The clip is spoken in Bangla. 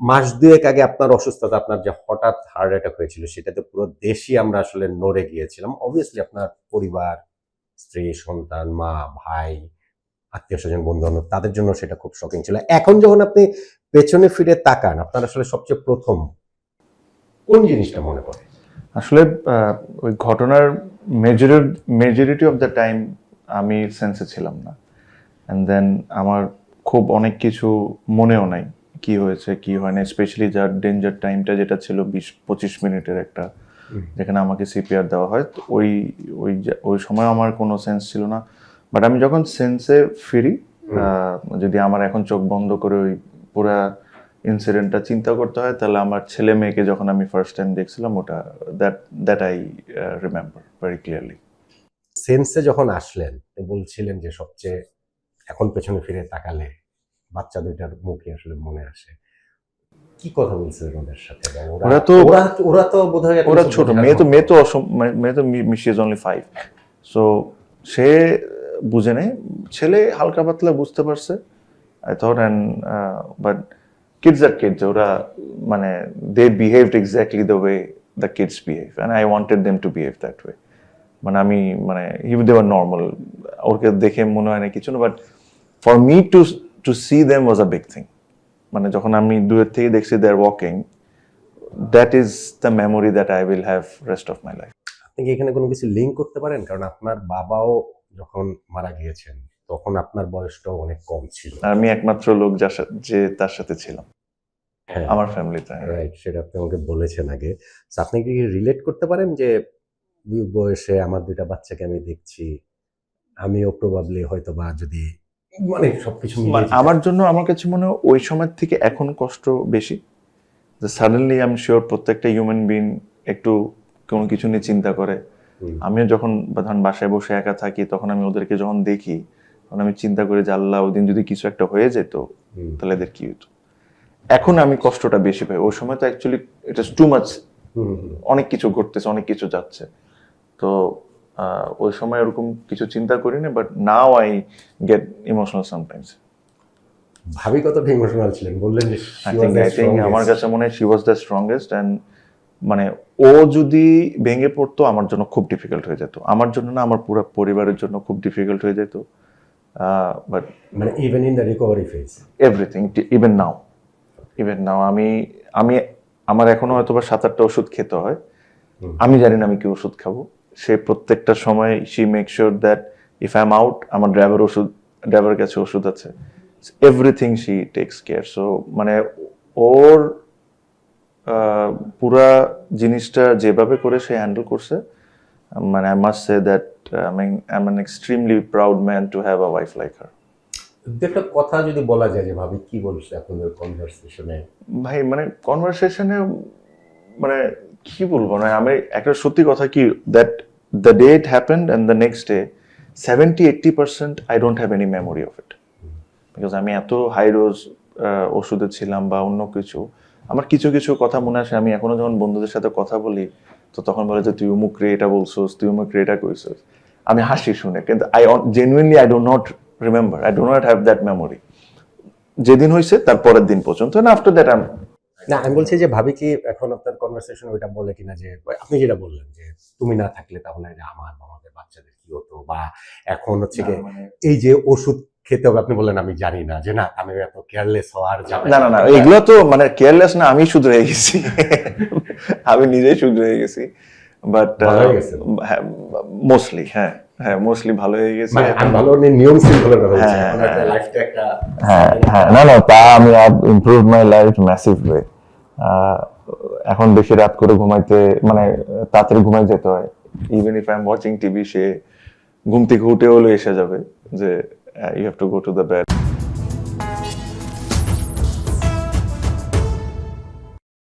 মাস দুয়েক আগে আপনার অসুস্থতা, আপনার যে হঠাৎ হার্ট অ্যাটাক হয়েছিল, সেটাতে পুরো দেশই আমরা আসলে নড়ে গিয়েছিলাম। অবভিয়াসলি আপনার পরিবার, স্ত্রী, সন্তান, মা, ভাই, আত্মীয়স্বজন, বন্ধু-বান্ধব তাদের জন্য সেটা খুব শকিং ছিল। এখন যখন আপনি পেছনে ফিরে তাকান, আপনার আসলে সবচেয়ে প্রথম কোন জিনিসটা মনে পড়ে? আসলে ওই ঘটনার মেজরিটি অফ দ্য টাইম আমি সেন্সে ছিলাম না, অ্যান্ড দেন আমার খুব অনেক কিছু মনেও নাই কি হয়েছে কি হয় না, স্পেশালি যার ডেঞ্জার টাইমটা যেটা ছিল 20-25 মিনিটের একটা, যেখানে আমাকে সিপিআর দেওয়া হয়। তো ওই সময় আমার কোনো সেন্স ছিল না। বাট আমি যখন সেন্সে ফিরি, যদি আমার এখন চোখ বন্ধ করে ওই পুরা ইনসিডেন্টটা চিন্তা করতে হয়, তাহলে আমার ছেলে মেয়েকে যখন আমি ফার্স্ট টাইম দেখছিলাম, ওটা that I remember very clearly. সেন্সে যখন আসলেন, বলছিলেন যে সবচেয়ে এখন পেছনে ফিরে তাকালে বাচ্চা দুইটার মুখে আসলে মনে আসে। কি কথা বলছিলেন ওদের সাথে? ওরা তো বোধহয় ওরা ছোট, মেয়ে তো শি ইজ অনলি 5, সো সে বুঝে নেই। ছেলে হালকা পাতলা বুঝতে পারছে, I thought. And but kids are kids, ওরা মানে they behaved exactly the way the kids behave, and I wanted them to behave that way. মানে আমি দে ওয়ার নর্মাল, ওকে দেখে মনে হয় না কিছু না, but for me to see them was a big thing. মানে যখন আমি দূরের থেকে দেখছি they are walking, that is the memory that I will have rest of my life. আপনি কি এখানে কোনো কিছু লিঙ্ক করতে পারেন? কারণ আপনার বাবাও যখন মারা গিয়েছেন, তখন আপনার বয়সটাও অনেক কম ছিল। আমি একমাত্র লোক যে তার সাথে ছিলাম হ্যাঁ, আমার ফ্যামিলিতে। রাইট, সেটা আপনি আমাকে বলেছেন আগে। আপনি কি রিলেট করতে পারেন যে বয়সে আমার দুইটা বাচ্চাকে আমি দেখছি, আমিও প্রবাবলি হয়তো বা যদি সবকিছু আমার জন্য আমার কাছে মনে হয় ওই সময় থেকে এখন কষ্ট বেশি। সাডেনলি আমি শিওর প্রত্যেকটা হিউম্যান বিং একটু কোনো কিছু নিয়ে চিন্তা করে। আমিও যখন ধরেন বাসায় বসে একা থাকি, তখন আমি ওদেরকে যখন দেখি, তখন আমি চিন্তা করি যে আল্লাহ, ওই দিন যদি কিছু একটা হয়ে যেত তাহলে এদের কি হতো। এখন আমি কষ্টটা বেশি পাই। ওই সময় তো actually it is too much, অনেক কিছু ঘটতেছে, অনেক কিছু যাচ্ছে। তো ওই সময় ওরকম কিছু চিন্তা করিনি, but now I get emotional sometimes. ভাবি কতটা ইমোশনাল ছিলেন বললেন যে আই থিঙ্ক আমার কাছে মনে হয় she was the strongest. And মানে ও যদি ভেঙে পড়তো, আমার জন্য খুব ডিফিকাল্ট হয়ে যেত। আমার জন্য না, আমার পুরো পরিবারের জন্য খুব ডিফিকাল্ট হয়ে যেত। But even in the recovery phase, everything, even নাও আমি আমার এখনো হয়তো বা 7-8টা ওষুধ খেতে হয়। আমি জানি না আমি কি ওষুধ খাবো। সে প্রত্যেকটা সময় she make sure that if I am out, আমার ড্রাইভারের কাছে ওষুধ আছে। Everything she tax care. So মানে ওর পুরা জিনিসটা যেভাবে করে সে হ্যান্ডেল করছে, মানে I must say that I am an extremely proud man to have a wife like her. একটা কথা যদি বলা যায় যে ভাবি কি বলছে আপনাদের কনভারসেশনে? ভাই কনভারসেশনে কি বলবো, আমি একটা সত্যি কথা কি, that the day it happened and the next day 70-80% I don't have any memory of it. Because আমি এত হাই ডোজ ওষুধে ছিলাম বা অন্য কিছু, আমার কিছু কিছু কথা মনে আসে। আমি এখনো যখন বন্ধুদের সাথে কথা বলি, তো তখন বলে যে তুই অমুক রে এটা বলছোস, তুই অমুক রে এটা কইছোস। আমি হাসি শুনে, কিন্তু genuinely I do not remember, I do not have that memory যেদিন হয়েছে তার পরের দিন পর্যন্ত। আফটার দ্যাট না, আমি বলছি যে ভাবি কি এখন আপনার কনভারসেশন ওইটা বলে কিনা যে আপনি যেটা বললেন যে তুমি না থাকলে তাহলে আমাদের বাচ্চাদের কি হতো, বা এখন হচ্ছে কি এই যে ওষুধ খেতে হবে, আপনি বললেন আমি জানি না, যে না আমি এত কেয়ারলেস হওয়ার যাবে না, এগুলো তো কেয়ারলেস না, আমি শুধরে গেছি। আমি নিজেই শুধরে গেছি। বাট মোস্টলি মোস্টলি ভালো হয়ে গেছে। ভালো নিয়ম শৃঙ্খলার কথা বলছি, লাইফটা একটা না তা আমি improve my life massive way. এখন বেশি রাত করে ঘুমাইতে, তাড়াতাড়ি ঘুমাই যেতে হয়। Even if I am watching TV, সে ঘুম থেকে উঠে হলো এসে যাবে যে you have to go to the bed.